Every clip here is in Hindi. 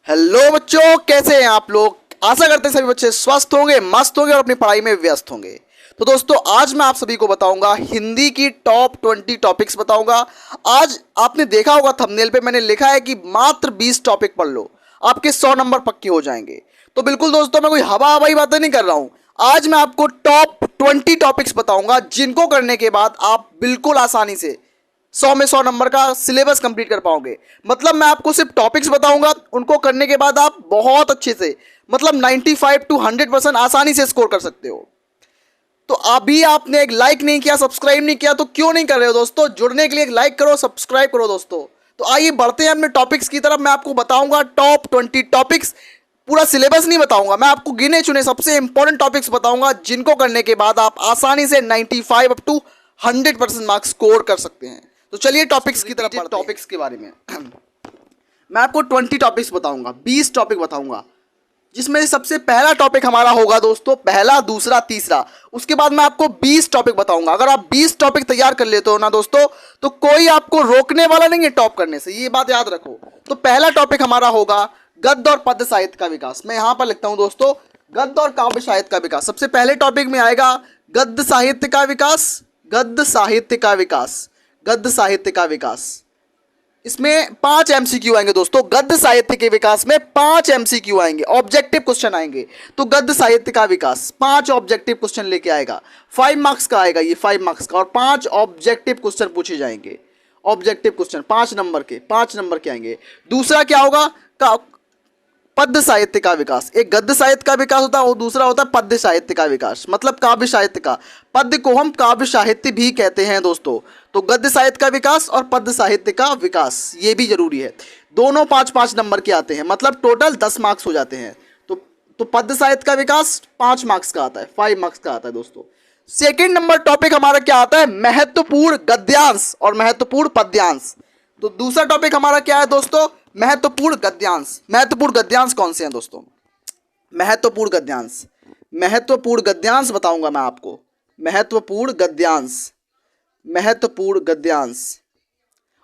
हेलो बच्चों, कैसे हैं आप लोग। आशा करते हैं सभी बच्चे स्वस्थ होंगे, मस्त होंगे और अपनी पढ़ाई में व्यस्त होंगे। तो दोस्तों, आज मैं आप सभी को बताऊंगा हिंदी की टॉप 20 टॉपिक्स बताऊंगा। आज आपने देखा होगा थंबनेल पे मैंने लिखा है कि मात्र 20 टॉपिक पढ़ लो, आपके 100 नंबर पक्के हो जाएंगे। तो बिल्कुल दोस्तों, मैं कोई हवा हवाई बातें नहीं कर रहा हूं। आज मैं आपको टॉप 20 टॉपिक्स बताऊंगा जिनको करने के बाद आप बिल्कुल आसानी से 100 में 100 नंबर का सिलेबस कंप्लीट कर पाओगे। मतलब मैं आपको सिर्फ टॉपिक्स बताऊंगा, उनको करने के बाद आप बहुत अच्छे से मतलब 95 to 100% आसानी से स्कोर कर सकते हो। तो अभी आपने एक लाइक नहीं किया, सब्सक्राइब नहीं किया, तो क्यों नहीं कर रहे हो दोस्तों। जुड़ने के लिए एक लाइक करो, सब्सक्राइब करो दोस्तों। तो आइए बढ़ते हैं अपने टॉपिक्स की तरफ। मैं आपको बताऊंगा टॉप 20 टॉपिक्स। पूरा सिलेबस नहीं बताऊंगा, मैं आपको गिने चुने सबसे इंपॉर्टेंट टॉपिक्स बताऊंगा जिनको करने के बाद आप आसानी से 95 अप टू 100% मार्क्स स्कोर कर सकते हैं। तो चलिए टॉपिक्स की तरफ पढ़ते हैं। टॉपिक्स के बारे में मैं आपको 20 टॉपिक्स बताऊंगा, 20 टॉपिक बताऊंगा, जिसमें से सबसे पहला टॉपिक हमारा होगा दोस्तों पहला, दूसरा, तीसरा। उसके बाद मैं आपको 20 टॉपिक बताऊंगा। अगर आप 20 टॉपिक तैयार कर लेते हो ना दोस्तों, तो कोई आपको रोकने वाला नहीं है टॉप करने से, ये बात याद रखो। तो पहला टॉपिक हमारा होगा गद्य और पद्य साहित्य का विकास। मैं यहां पर लिखता हूं दोस्तों गद्य और काव्य साहित्य का विकास। सबसे पहले टॉपिक में आएगा गद्य साहित्य का विकास, गद्य साहित्य का विकास, गद्य साहित्य का विकास। इसमें 5 एमसीक्यू आएंगे दोस्तों। गद्य साहित्य के विकास में 5 एमसीक्यू आएंगे, ऑब्जेक्टिव क्वेश्चन आएंगे। तो गद्य साहित्य का विकास 5 ऑब्जेक्टिव क्वेश्चन लेके आएगा। 5 मार्क्स का आएगा ये, 5 मार्क्स का, और 5 ऑब्जेक्टिव क्वेश्चन पूछे जाएंगे। ऑब्जेक्टिव क्वेश्चन 5 नंबर के, 5 नंबर के आएंगे। दूसरा क्या होगा, पद्य साहित्य का विकास। एक गद्य साहित्य का विकास होता है और दूसरा होता है पद्य साहित्य का विकास, मतलब काव्य साहित्य का। पद्य को हम काव्य साहित्य भी कहते हैं दोस्तों। तो गद्य साहित्य का विकास और पद्य साहित्य का विकास ये भी जरूरी है। दोनों 5-5 नंबर के आते हैं, मतलब टोटल 10 मार्क्स हो जाते हैं। तो पद्य साहित्य का विकास 5 मार्क्स का आता है, 5 मार्क्स का आता है दोस्तों। सेकेंड नंबर टॉपिक हमारा क्या आता है, महत्वपूर्ण गद्यांश और महत्वपूर्ण पद्यांश। तो दूसरा टॉपिक हमारा क्या है दोस्तों, महत्वपूर्ण गद्यांश। महत्वपूर्ण गद्यांश कौन से हैं दोस्तों, महत्वपूर्ण गद्यांश, महत्वपूर्ण गद्यांश बताऊंगा मैं आपको। महत्वपूर्ण गद्यांश, महत्वपूर्ण गद्यांश।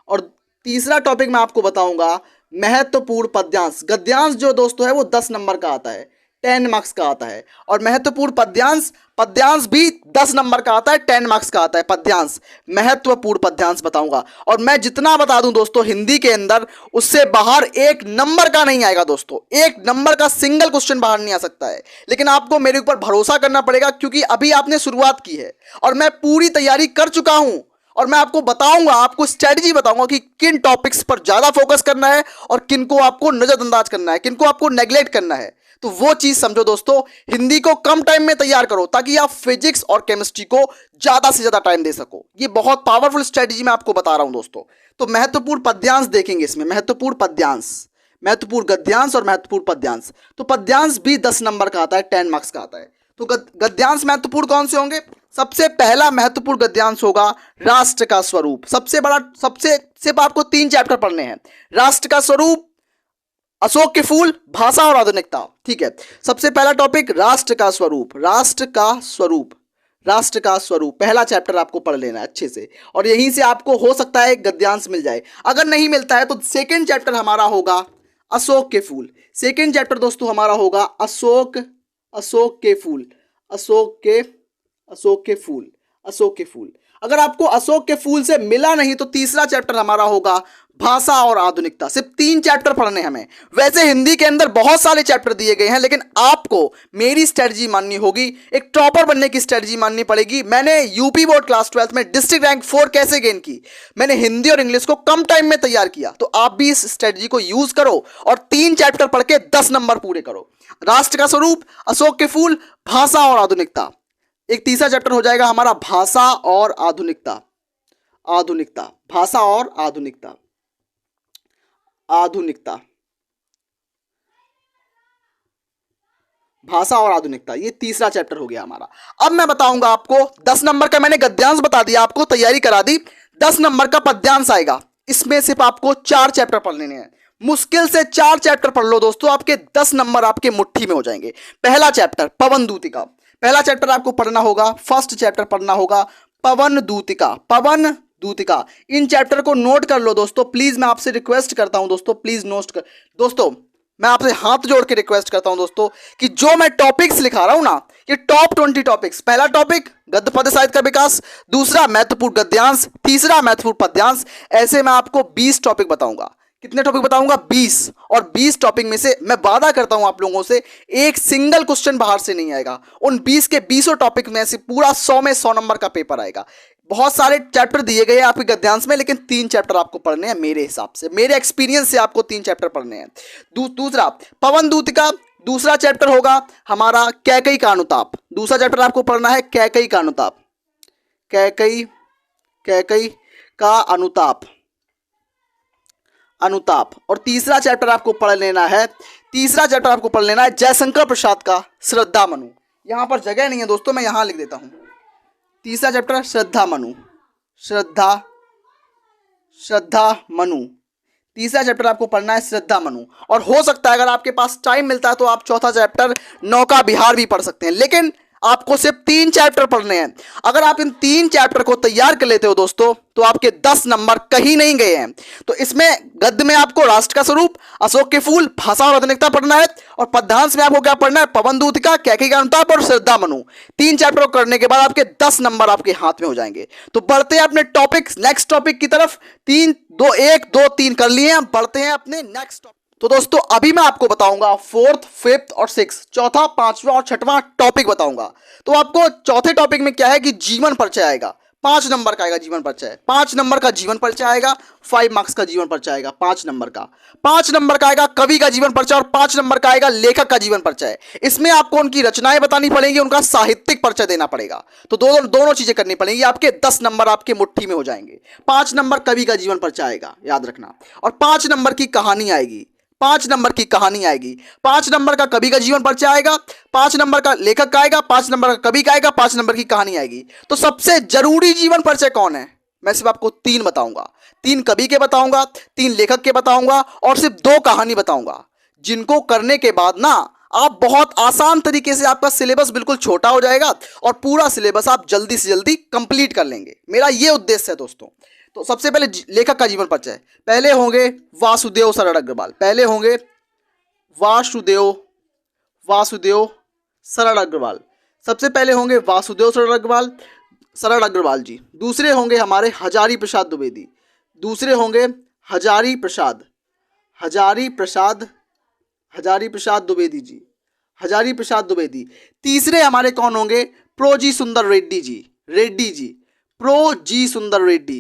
और तीसरा टॉपिक मैं आपको बताऊंगा महत्वपूर्ण पद्यांश। गद्यांश जो दोस्तों है वो 10 नंबर का आता है, 10 मार्क्स का आता है। और महत्वपूर्ण पद्यांश, पद्यांश भी 10 नंबर का आता है, 10 मार्क्स का आता है पद्यांश। महत्वपूर्ण पद्यांश बताऊंगा। और मैं जितना बता दूं दोस्तों हिंदी के अंदर, उससे बाहर 1 नंबर का नहीं आएगा दोस्तों। 1 नंबर का सिंगल क्वेश्चन बाहर नहीं आ सकता है। लेकिन आपको मेरे ऊपर भरोसा करना पड़ेगा, क्योंकि अभी आपने शुरुआत की है और मैं पूरी तैयारी कर चुका हूं। और मैं आपको बताऊंगा, आपको स्ट्रेटजी बताऊंगा कि किन टॉपिक्स पर ज्यादा फोकस करना है और किन को आपको नजरअंदाज करना है, किन को आपको नेग्लेक्ट करना है। तो वो चीज समझो दोस्तों। हिंदी को कम टाइम में तैयार करो ताकि आप फिजिक्स और केमिस्ट्री को ज्यादा से ज्यादा टाइम दे सको। ये बहुत पावरफुल स्ट्रेटजी मैं आपको बता रहा हूं दोस्तों। तो महत्वपूर्ण पद्यांश देखेंगे इसमें, महत्वपूर्ण पद्यांश, महत्वपूर्ण गद्यांश और महत्वपूर्ण पद्यांश। तो पद्यांश भी 10 नंबर का आता है, 10 मार्क्स का आता है। तो गद्यांश महत्वपूर्ण कौन से होंगे, सबसे पहला महत्वपूर्ण गद्यांश होगा राष्ट्र का स्वरूप। सबसे बड़ा, सबसे सिर्फ आपको 3 चैप्टर पढ़ने हैं, राष्ट्र का स्वरूप, अशोक के फूल, भाषा और आधुनिकता। ठीक है, सबसे पहला टॉपिक राष्ट्र का स्वरूप, राष्ट्र का स्वरूप, राष्ट्र का स्वरूप। पहला चैप्टर आपको पढ़ लेना है अच्छे से, और यहीं से आपको हो सकता है गद्यांश मिल जाए। अगर नहीं मिलता है तो सेकंड चैप्टर हमारा होगा अशोक के फूल। सेकंड चैप्टर दोस्तों हमारा होगा अशोक, अशोक के फूल, अशोक के, अशोक के फूल, अशोक के फूल। अगर आपको अशोक के फूल से मिला नहीं तो तीसरा चैप्टर हमारा होगा भाषा और आधुनिकता। सिर्फ 3 चैप्टर पढ़ने हमें। वैसे हिंदी के अंदर बहुत सारे चैप्टर दिए गए हैं, लेकिन आपको मेरी स्ट्रेटजी माननी होगी, एक टॉपर बनने की स्ट्रेटजी माननी पड़ेगी। मैंने यूपी बोर्ड क्लास 12 में डिस्ट्रिक्ट रैंक 4 कैसे गेन की, मैंने हिंदी और इंग्लिश को कम टाइम में तैयार किया। तो आप भी इस स्ट्रेटजी को यूज करो और 3 चैप्टर पढ़ के 10 नंबर पूरे करो। राष्ट्र का स्वरूप, अशोक के फूल, भाषा और आधुनिकता। एक तीसरा चैप्टर हो जाएगा हमारा भाषा और आधुनिकता, आधुनिकता, भाषा और आधुनिकता, आधुनिकता, भाषा और आधुनिकता। ये तीसरा चैप्टर हो गया हमारा। अब मैं बताऊंगा आपको 10 नंबर का, मैंने गद्यांश बता दिया आपको, तैयारी करा दी। 10 नंबर का पद्यांश आएगा। इसमें सिर्फ आपको 4 चैप्टर पढ़ लेने हैं। मुश्किल से 4 चैप्टर पढ़ लो दोस्तों, आपके 10 नंबर आपके मुट्ठी में हो जाएंगे। पहला चैप्टर पवन दूतिका, पहला चैप्टर आपको पढ़ना होगा, फर्स्ट चैप्टर पढ़ना होगा पवन दूतिका, पवन दूतिका। इन चैप्टर को नोट कर लो दोस्तों, प्लीज मैं आपसे रिक्वेस्ट करता हूं दोस्तों, प्लीज नोट कर दोस्तों। मैं आपसे हाथ जोड़ के रिक्वेस्ट करता हूं दोस्तों कि जो मैं टॉपिक्स लिखा रहा हूं ना, ये टॉप 20 टॉपिक्स, पहला टॉपिक गद्य पद्य साहित्य का विकास, दूसरा महत्वपूर्ण गद्यांश, तीसरा महत्वपूर्ण पद्यांश, ऐसे मैं आपको 20 टॉपिक बताऊंगा। कितने टॉपिक बताऊंगा? 20। और 20 टॉपिक में से मैं वादा करता हूं आप लोगों से एक सिंगल क्वेश्चन बाहर से नहीं आएगा। उन 20 के 20 टॉपिक में से पूरा 100 में 100 नंबर का पेपर आएगा। बहुत सारे चैप्टर दिए गए हैं आपके गद्यांश में, लेकिन 3 चैप्टर आपको पढ़ने हैं मेरे हिसाब से, मेरे एक्सपीरियंस से आपको 3 चैप्टर पढ़ने हैं। दूसरा पवन दूत का दूसरा चैप्टर होगा हमारा कैकई का अनुताप। दूसरा चैप्टर आपको पढ़ना है कैकई का अनुताप, कैकई का अनुताप। और तीसरा चैप्टर आपको पढ़ लेना है, जयशंकर प्रसाद का श्रद्धा मनु। यहां पर जगह नहीं है दोस्तों, मैं यहां लिख देता हूं। तीसरा चैप्टर श्रद्धा मनु। तीसरा चैप्टर आपको पढ़ना है श्रद्धा मनु। और हो सकता है अगर आपके पास टाइम मिलता है तो आप चौथा चैप्टर नौका विहार भी पढ़ सकते हैं, लेकिन आपको सिर्फ 3 चैप्टर पढ़ने हैं। अगर आप इन 3 चैप्टर को तैयार कर लेते हो दोस्तों, तो आपके 10 नंबर कहीं नहीं गए हैं। तो इसमें गद्य में आपको राष्ट्र का स्वरूप, अशोक के फूल, भाषा और आधुनिकता पढ़ना है, और पद्यांश में आपको क्या पढ़ना है? पवन दूतिका, कैकई का अनुताप और श्रद्धा मनु। 3 चैप्टर को करने के बाद आपके 10 नंबर आपके हाथ में हो जाएंगे। तो बढ़ते हैं अपने टॉपिक, नेक्स्ट टॉपिक की तरफ। 1 2 3 कर लिए हैं, बढ़ते हैं अपने नेक्स्ट टॉपिक। तो दोस्तों अभी मैं आपको बताऊंगा 4th, 5th और 6th, चौथा, 5वां और 6वां टॉपिक बताऊंगा। तो आपको चौथे टॉपिक में क्या है कि जीवन परिचय आएगा, 5 नंबर का आएगा जीवन परिचय। 5 नंबर का जीवन परिचय आएगा, 5 मार्क्स का जीवन परिचय आएगा 5 नंबर का। 5 नंबर का आएगा कवि का जीवन परिचय, और 5 नंबर का आएगा लेखक का जीवन परिचय। इसमें आपको उनकी रचनाएं बतानी पड़ेंगी, उनका साहित्यिक परिचय देना पड़ेगा। तो दोनों चीजें करनी पड़ेंगी। आपके 10 नंबर आपके मुट्ठी में हो जाएंगे। 5 नंबर कवि का जीवन परिचय आएगा, याद रखना, और 5 नंबर की कहानी आएगी। 5 नंबर की कहानी आएगी, 5 नंबर का कवि का जीवन परिचय आएगा, 5 नंबर का लेखक का आएगा, 5 नंबर का कवि का आएगा, 5 नंबर की कहानी आएगी। तो सबसे जरूरी जीवन परिचय कौन है? मैं सिर्फ आपको 3 बताऊंगा, 3 कवि के बताऊंगा, 3 लेखक के बताऊंगा, और सिर्फ 2 कहानी बताऊंगा, जिनको करने के बाद ना आप बहुत आसान तरीके से, आपका सिलेबस बिल्कुल छोटा हो जाएगा और पूरा सिलेबस आप जल्दी से जल्दी कंप्लीट कर लेंगे। मेरा ये उद्देश्य है दोस्तों। तो सबसे पहले लेखक का जीवन परिचय, पहले होंगे वासुदेव सरड़ अग्रवाल। पहले होंगे वासुदेव सरड़ अग्रवाल। सबसे पहले होंगे वासुदेव सरड़ अग्रवाल जी। दूसरे होंगे हमारे हजारी प्रसाद द्विवेदी। दूसरे होंगे हजारी प्रसाद द्विवेदी जी, हजारी प्रसाद द्विवेदी। तीसरे हमारे कौन होंगे? प्रोजी सुंदर रेड्डी जी, प्रोजी सुंदर रेड्डी।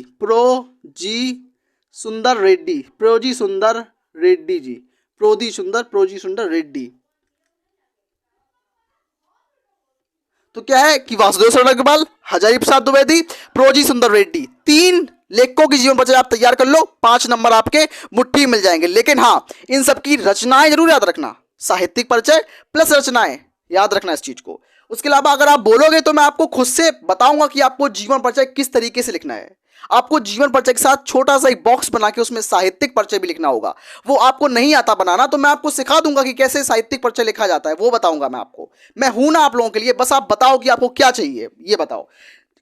तो क्या है कि वासुदेव सरड़ अग्रवाल, हजारी प्रसाद द्विवेदी, प्रोजी सुंदर रेड्डी, 3 लेखकों की जीवन परिचय आप तैयार कर लो, 5 नंबर आपके मुट्ठी मिल जाएंगे। लेकिन हाँ, इन सबकी रचनाएं जरूर याद रखना, साहित्यिक परिचय प्लस रचनाएं, याद रखना इस चीज को। उसके अलावा अगर आप बोलोगे तो मैं आपको खुद से बताऊंगा कि आपको जीवन परिचय किस तरीके से लिखना है। आपको जीवन परिचय के साथ छोटा सा एक बॉक्स बना के उसमें साहित्यिक परिचय भी लिखना होगा। वो आपको नहीं आता बनाना, तो मैं आपको सिखा दूंगा कि कैसे साहित्यिक परिचय लिखा जाता है, वो बताऊंगा मैं आपको। मैं हूं ना आप लोगों के लिए, बस आप बताओ कि आपको क्या चाहिए, ये बताओ।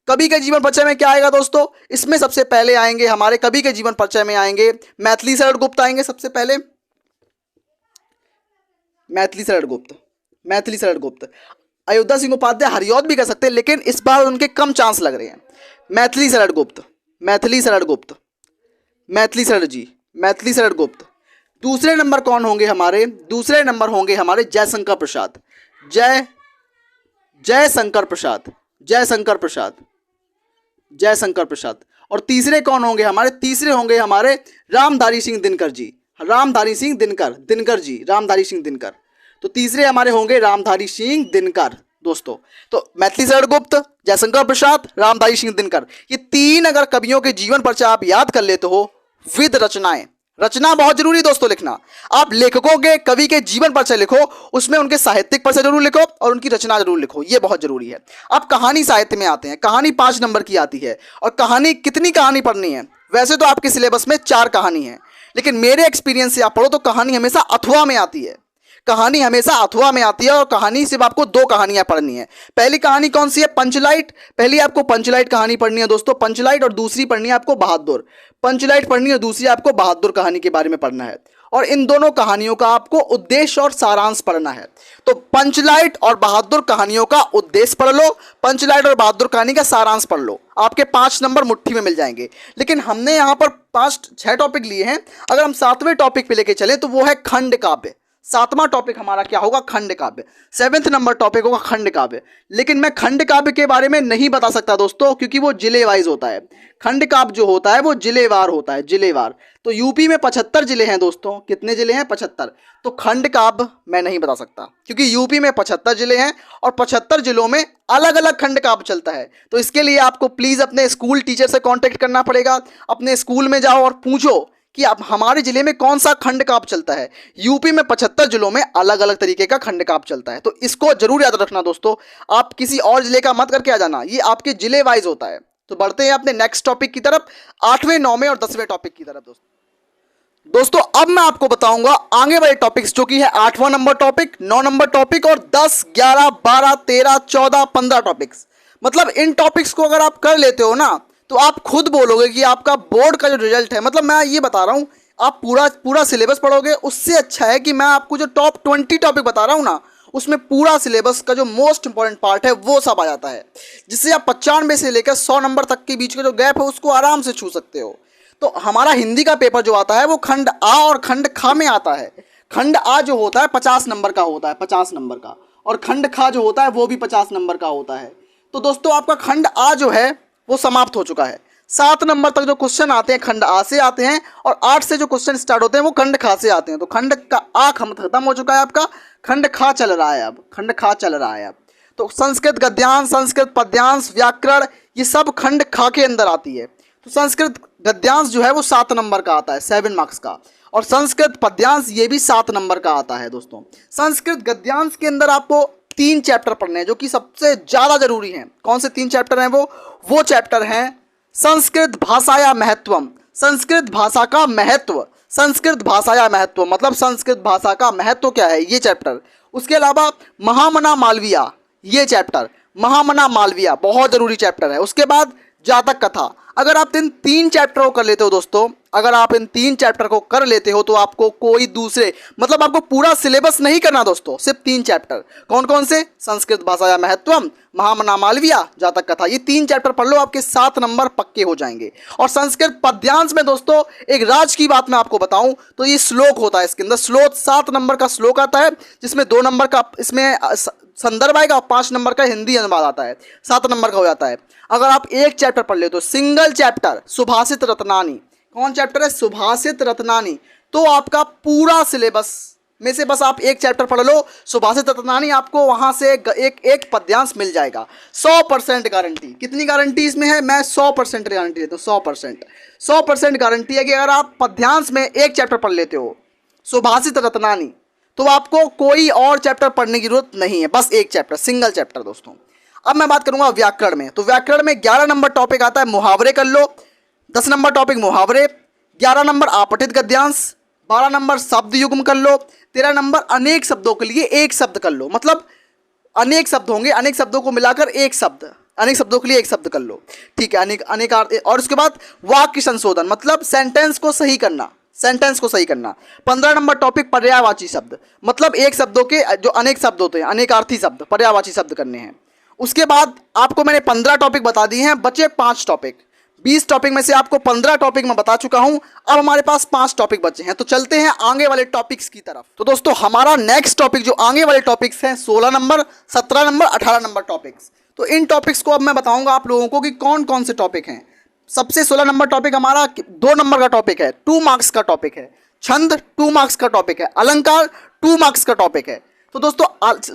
कवि के जीवन परिचय में क्या आएगा दोस्तों? इसमें सबसे पहले आएंगे हमारे कवि के जीवन परिचय में आएंगे मैथिली शरण गुप्त आएंगे। सबसे पहले मैथिली शरण गुप्त। अयोध्या सिंह उपाध्याय हरिऔध भी कर सकते हैं, लेकिन इस बार उनके कम चांस लग रहे हैं। मैथिली शरण गुप्त। दूसरे नंबर कौन होंगे हमारे? दूसरे नंबर होंगे हमारे जयशंकर प्रसाद। और तीसरे कौन होंगे हमारे? तीसरे होंगे हमारे रामधारी सिंह दिनकर जी, दिनकर। तो तीसरे हमारे होंगे रामधारी सिंह दिनकर दोस्तों। तो मैथिली शरण गुप्त, जयशंकर प्रसाद, रामधारी सिंह दिनकर, ये 3 अगर कवियों के जीवन परिचय आप याद कर लेते हो विद रचनाएं, रचना बहुत जरूरी दोस्तों लिखना। आप लेखकों के, कवि के जीवन परिचय लिखो, उसमें उनके साहित्यिक परिचय जरूर लिखो और उनकी रचना जरूर लिखो, ये बहुत जरूरी है। आप कहानी साहित्य में आते हैं, कहानी 5 नंबर की आती है। और कहानी, कितनी कहानी पढ़नी है? वैसे तो आपके सिलेबस में 4 कहानी है, लेकिन मेरे एक्सपीरियंस से आप पढ़ो तो कहानी हमेशा अथवा में आती है। कहानी हमेशा अथवा में आती है और कहानी सिर्फ आपको दो कहानियां पढ़नी है। पहली कहानी कौन सी है? पंचलाइट। पहली आपको पंचलाइट कहानी पढ़नी है दोस्तों, पंचलाइट, और दूसरी पढ़नी है आपको बहादुर। पंचलाइट पढ़नी है, दूसरी आपको बहादुर कहानी के बारे में पढ़ना है। और इन दोनों कहानियों का आपको उद्देश्य और सारांश पढ़ना है। तो पंचलाइट और बहादुर कहानियों का उद्देश्य पढ़ लो, पंचलाइट और बहादुर कहानी का सारांश पढ़ लो, आपके 5 नंबर मुट्ठी में मिल जाएंगे। लेकिन हमने यहाँ पर 6 टॉपिक लिए हैं। अगर हम 7वें टॉपिक पे लेके चले तो वो है खंड काव्य। 7वां टॉपिक हमारा क्या होगा? खंड काव्य। 7th नंबर टॉपिक होगा खंड काव्य। लेकिन मैं खंड काव्य के बारे में नहीं बता सकता दोस्तों, क्योंकि वो जिले वाइज होता है। खंड काव्य जो होता है वो जिलेवार होता है, जिलेवार। तो यूपी में 75 जिले हैं दोस्तों। कितने जिले हैं? 75। तो खंड काव्य मैं नहीं बता सकता, क्योंकि यूपी में 75 जिले हैं और 75 जिलों में अलग अलग खंड काव्य चलता है। तो इसके लिए आपको प्लीज़ अपने स्कूल टीचर से कॉन्टेक्ट करना पड़ेगा। अपने स्कूल में जाओ और पूछो कि अब हमारे जिले में कौन सा खंड काव्य चलता है। यूपी में 75 जिलों में अलग अलग तरीके का खंड काव्य चलता है। तो इसको जरूर याद रखना दोस्तों। आप किसी और जिले का मत करके आ जाना, ये आपके जिले वाइज होता है। तो बढ़ते हैं अपने नेक्स्ट टॉपिक की तरफ, 8वें, 9वें और 10वें टॉपिक की तरफ दोस्तों। अब मैं आपको बताऊंगा आगे वाले टॉपिक्स, जो कि है 8वां नंबर टॉपिक, 9 नंबर टॉपिक और 10, 11, 12, 13, 14, 15 टॉपिक्स। मतलब इन टॉपिक्स को अगर आप कर लेते हो ना, तो आप खुद बोलोगे कि आपका बोर्ड का जो रिजल्ट है, मतलब मैं ये बता रहा हूँ, आप पूरा सिलेबस पढ़ोगे। उससे अच्छा है कि मैं आपको जो टॉप 20 टॉपिक बता रहा हूँ ना, उसमें पूरा सिलेबस का जो मोस्ट इंपॉर्टेंट पार्ट है वो सब आ जाता है, जिससे आप 95 से लेकर 100 नंबर तक के बीच का जो गैप है उसको आराम से छू सकते हो। तो हमारा हिंदी का पेपर जो आता है वो खंड आ और खंड खा में आता है। खंड आ जो होता है 50 नंबर का होता है, 50 नंबर का, और खंड खा जो होता है वो भी 50 नंबर का होता है। तो दोस्तों आपका खंड आ जो है वो समाप्त हो चुका है। 7 नंबर तक जो क्वेश्चन आते हैं खंड आ से आते हैं, और 8 से जो क्वेश्चन स्टार्ट होते हैं वो खंड खा से आते हैं। तो खंड का आ खत्म हो चुका है आपका, खंड खा चल रहा है अब, खंड खा चल रहा है अब। तो संस्कृत गद्यांश, संस्कृत पद्यांश, व्याकरण, ये सब खंड खा के अंदर आती है। तो संस्कृत गद्यांश जो है वो 7 नंबर का आता है, 7 मार्क्स का, और संस्कृत पद्यांश ये भी 7 नंबर का आता है दोस्तों। संस्कृत गद्यांश के अंदर आपको 3 चैप्टर पढ़ने हैं, जो कि सबसे ज़्यादा जरूरी हैं। कौन से 3 चैप्टर हैं? वो चैप्टर हैं संस्कृत भाषाया महत्वम, संस्कृत भाषा का महत्व। संस्कृत भाषाया महत्व मतलब संस्कृत भाषा का महत्व क्या है, ये चैप्टर। उसके अलावा महामना मालविया, ये चैप्टर, महामना मालविया बहुत जरूरी चैप्टर है। उसके बाद जातक कथा। अगर आप इन 3 चैप्टर को कर लेते हो दोस्तों, अगर आप इन 3 चैप्टर को कर लेते हो तो आपको कोई दूसरे, मतलब आपको पूरा सिलेबस नहीं करना दोस्तों, सिर्फ 3 चैप्टर। कौन कौन से? संस्कृत भाषाया महत्वम, महामना मालविया, जातक कथा। ये 3 चैप्टर पढ़ लो, आपके 7 नंबर पक्के हो जाएंगे। और संस्कृत पद्यांश में दोस्तों एक राज की बात मैं आपको बताऊं तो ये श्लोक होता है, इसके अंदर श्लोक 7 नंबर का श्लोक आता है, जिसमें 2 नंबर का इसमें संदर्भ आएगा और 5 नंबर का हिंदी अनुवाद आता है, 7 नंबर का हो जाता है। अगर आप एक चैप्टर पढ़ ले तो सिंगल चैप्टर सुभाषित रत्नानी, कौन चैप्टर है? सुभाषित रत्नानी। तो आपका पूरा सिलेबस में से बस आप एक चैप्टर पढ़ लो सुभाषित रत्नानी, आपको वहां से एक पद्यांश मिल जाएगा। 100% गारंटी। कितनी गारंटी इसमें है? मैं 100% गारंटी देता हूँ, 100% गारंटी है कि अगर आप पद्यांश में एक चैप्टर पढ़ लेते हो सुभाषित रत्नानी, तो आपको कोई और चैप्टर पढ़ने की जरूरत नहीं है, बस एक चैप्टर, सिंगल चैप्टर दोस्तों। अब मैं बात करूंगा व्याकरण में। तो व्याकरण में 11 नंबर टॉपिक आता है मुहावरे, कर लो। 10 नंबर टॉपिक मुहावरे, 11 नंबर आपठित गद्यांश, 12 नंबर शब्द युग्म कर लो, 13 नंबर अनेक शब्दों के लिए एक शब्द कर लो। मतलब अनेक शब्द होंगे, अनेक शब्दों को मिलाकर एक शब्द, अनेक शब्दों के लिए एक शब्द कर लो, ठीक है, अनेक। और उसके बाद वाक्य संशोधन, मतलब सेंटेंस को सही करना, सेंटेंस को सही करना। 15 नंबर टॉपिक पर्यायवाची शब्द, मतलब एक शब्दों के जो अनेक शब्द होते हैं, अनेकार्थी शब्द, पर्यायवाची शब्द करने हैं। उसके बाद आपको मैंने 15 टॉपिक बता दिए हैं, बचे 5 टॉपिक। 20 टॉपिक में से आपको 15 टॉपिक मैं बता चुका हूं, अब हमारे पास 5 टॉपिक बचे हैं। तो चलते हैं आगे वाले टॉपिक्स की तरफ। तो दोस्तों हमारा नेक्स्ट टॉपिक जो आगे वाले टॉपिक्स हैं 16 नंबर, 17 नंबर, 18 नंबर टॉपिक्स। तो इन टॉपिक्स को अब मैं बताऊंगा आप लोगों को कि कौन कौन से टॉपिक हैं। सबसे 16 नंबर टॉपिक हमारा 2 नंबर का टॉपिक है, 2 मार्क्स का टॉपिक है। छंद 2 मार्क्स का टॉपिक है। अलंकार 2 मार्क्स का टॉपिक है। तो दोस्तों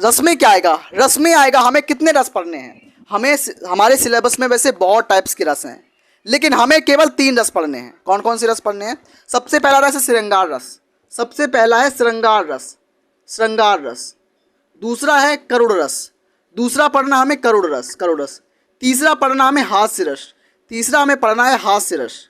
रस में क्या आएगा? रस में आएगा हमें कितने रस पढ़ने हैं। हमें हमारे सिलेबस में वैसे बहुत टाइप्स के रस हैं, लेकिन हमें केवल 3 रस पढ़ने हैं। कौन कौन से रस पढ़ने हैं? सबसे पहला रस है श्रृंगार रस, सबसे पहला है श्रृंगार रस, श्रृंगार रस। दूसरा है करुण रस, दूसरा पढ़ना हमें करुण रस, करुण रस। तीसरा पढ़ना हमें हास्य रस, तीसरा हमें पढ़ना है हास्य रस,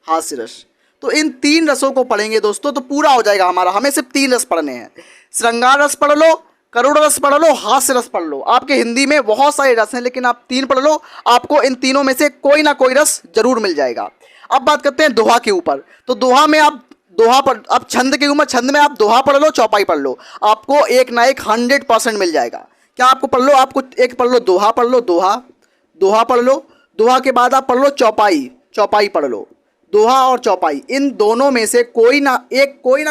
हास्य रस। तो इन 3 रसों को पढ़ेंगे दोस्तों तो पूरा हो जाएगा हमारा। हमें सिर्फ 3 रस पढ़ने हैं। श्रृंगार रस पढ़ लो, करुण रस पढ़ लो, हास्य रस पढ़ लो। आपके हिंदी में बहुत सारे रस हैं लेकिन आप 3 पढ़ लो, आपको इन तीनों में से कोई ना कोई रस जरूर मिल जाएगा। अब बात करते हैं दोहा के ऊपर। तो दोहा में आप दोहा पढ़, अब छंद के ऊपर, छंद में आप दोहा पढ़ लो, चौपाई पढ़ लो, आपको एक ना एक 100% मिल जाएगा। क्या आपको पढ़ लो, आपको एक पढ़ लो दोहा पढ़ लो, दोहा पढ़ लो, दोहा के बाद आप पढ़ लो चौपाई, चौपाई पढ़ लो। दोहा और चौपाई, इन दोनों में से कोई ना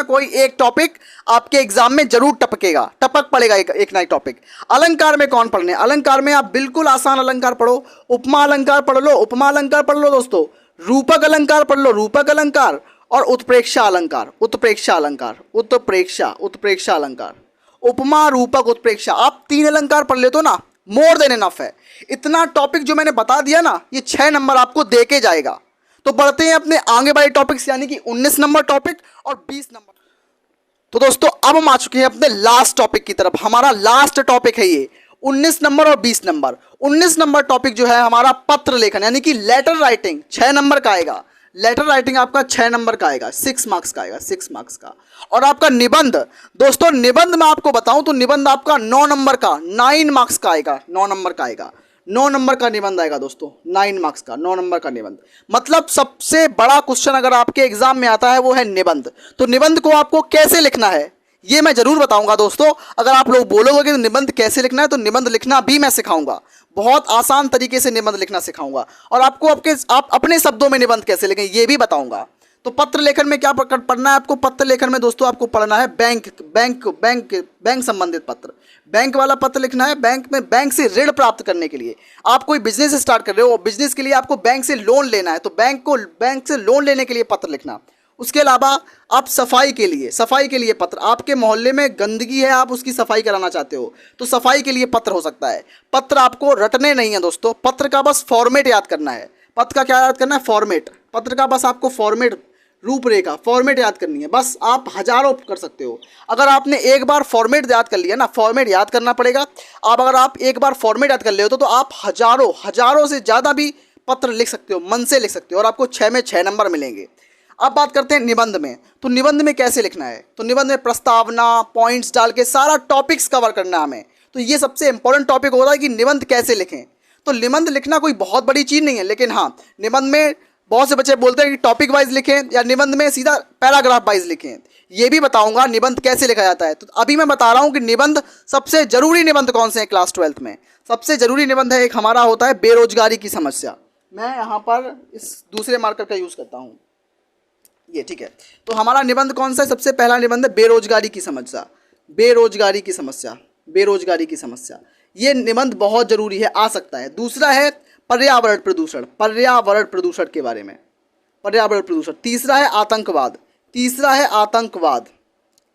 कोई एक टॉपिक आपके एग्जाम में जरूर टपक पड़ेगा, एक ना एक टॉपिक। अलंकार में कौन पढ़ने, अलंकार में आप बिल्कुल आसान अलंकार पढ़ो, उपमा अलंकार पढ़ लो, उपमा अलंकार पढ़ लो दोस्तों, रूपक अलंकार पढ़ लो, रूपक अलंकार, और उत्प्रेक्षा अलंकार, उत्प्रेक्षा अलंकार, उत्प्रेक्षा अलंकार, उपमा, रूपक, उत्प्रेक्षा। आप 3 अलंकार पढ़ लेते हो ना, मोर देन इनफ है। इतना टॉपिक जो मैंने बता दिया ना, ये 6 नंबर आपको दे के जाएगा। तो बढ़ते हैं अपने आगे वाले टॉपिक्स, यानी कि 19 नंबर टॉपिक और 20 नंबर। तो दोस्तों अब हम आ चुके हैं अपने लास्ट टॉपिक की तरफ। हमारा लास्ट टॉपिक है ये 19 नंबर और 20 नंबर। 19 नंबर टॉपिक जो है हमारा पत्र लेखन, यानी कि लेटर राइटिंग, 6 नंबर का आएगा। लेटर राइटिंग आपका 6 नंबर का आएगा, 6 मार्क्स का आएगा, 6 मार्क्स का। और आपका निबंध, दोस्तों निबंध में आपको बताऊं तो निबंध आपका 9 नंबर का, 9 मार्क्स का आएगा, 9 नंबर का आएगा, 9 नंबर का निबंध आएगा दोस्तों, 9 मार्क्स का, 9 नंबर का निबंध। मतलब सबसे बड़ा क्वेश्चन अगर आपके एग्जाम में आता है वो है निबंध। तो निबंध को आपको कैसे लिखना है ये मैं जरूर बताऊंगा दोस्तों। अगर आप लोग बोलोगे कि निबंध कैसे लिखना है तो निबंध लिखना भी मैं सिखाऊंगा, बहुत आसान तरीके से निबंध लिखना सिखाऊंगा। और आपको आप अपने शब्दों में निबंध कैसे लिखें ये भी बताऊंगा। तो पत्र लेखन में क्या पढ़ना है आपको, पत्र लेखन में दोस्तों आपको पढ़ना है बैंक संबंधित पत्र, बैंक वाला पत्र लिखना है। बैंक से ऋण प्राप्त करने के लिए, आप कोई बिजनेस स्टार्ट कर रहे हो, बिजनेस के लिए आपको बैंक से लोन लेना है, तो बैंक से लोन लेने के लिए पत्र लिखना। उसके अलावा आप सफाई के लिए पत्र, आपके मोहल्ले में गंदगी है, आप उसकी सफाई कराना चाहते हो तो सफाई के लिए पत्र हो सकता है। पत्र आपको रटने नहीं है दोस्तों, पत्र का बस फॉर्मेट याद करना है। पत्र का क्या याद करना है, फॉर्मेट। पत्र का बस आपको फॉर्मेट, रूपरेखा, फॉर्मेट याद करनी है बस। आप हजारों कर सकते हो। अगर आपने एक बार फॉर्मेट याद कर लिया ना, फॉर्मेट याद करना पड़ेगा। अगर आप एक बार फॉर्मेट याद कर ले तो आप हजारों से ज़्यादा भी पत्र लिख सकते हो, मन से लिख सकते हो, और आपको 6 में 6 नंबर मिलेंगे। अब बात करते हैं निबंध में। तो निबंध में कैसे लिखना है, तो निबंध में प्रस्तावना, पॉइंट्स डाल के सारा टॉपिक्स कवर करना है हमें। तो ये सबसे इंपॉर्टेंट टॉपिक होता है कि निबंध कैसे लिखें। तो निबंध लिखना कोई बहुत बड़ी चीज़ नहीं है, लेकिन हाँ, निबंध में बहुत से बच्चे बोलते हैं कि टॉपिक वाइज लिखें या निबंध में सीधा पैराग्राफ वाइज लिखें। ये भी बताऊंगा निबंध कैसे लिखा जाता है। तो अभी मैं बता रहा हूँ कि निबंध, सबसे जरूरी निबंध कौन से हैं क्लास 12th में। सबसे जरूरी निबंध है, एक हमारा होता है बेरोजगारी की समस्या। मैं यहाँ पर इस दूसरे मार्कर का यूज़ करता हूँ, ये ठीक है। तो हमारा निबंध कौन सा है, सबसे पहला निबंध है बेरोजगारी की समस्या। बेरोजगारी की समस्या, बेरोजगारी की समस्या, ये निबंध बहुत जरूरी है, आ सकता है। दूसरा है पर्यावरण प्रदूषण, पर्यावरण प्रदूषण के बारे में, पर्यावरण प्रदूषण। तीसरा है आतंकवाद, तीसरा है आतंकवाद,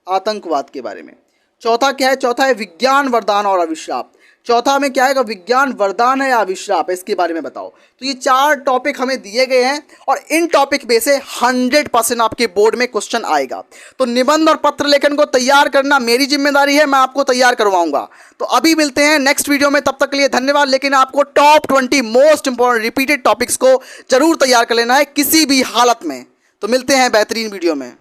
आतंकवाद के बारे में। चौथा क्या है, चौथा है विज्ञान वरदान और अभिशाप। चौथा में क्या है, विज्ञान वरदान है या अभिशाप, इसके बारे में बताओ। तो ये 4 टॉपिक हमें दिए गए हैं और इन टॉपिक में से 100% आपके बोर्ड में क्वेश्चन आएगा। तो निबंध और पत्र लेखन को तैयार करना मेरी जिम्मेदारी है, मैं आपको तैयार करवाऊंगा। तो अभी मिलते हैं नेक्स्ट वीडियो में, तब तक के लिए धन्यवाद। लेकिन आपको top 20 most important repeated topics को जरूर तैयार कर लेना है किसी भी हालत में। तो मिलते हैं बेहतरीन वीडियो में।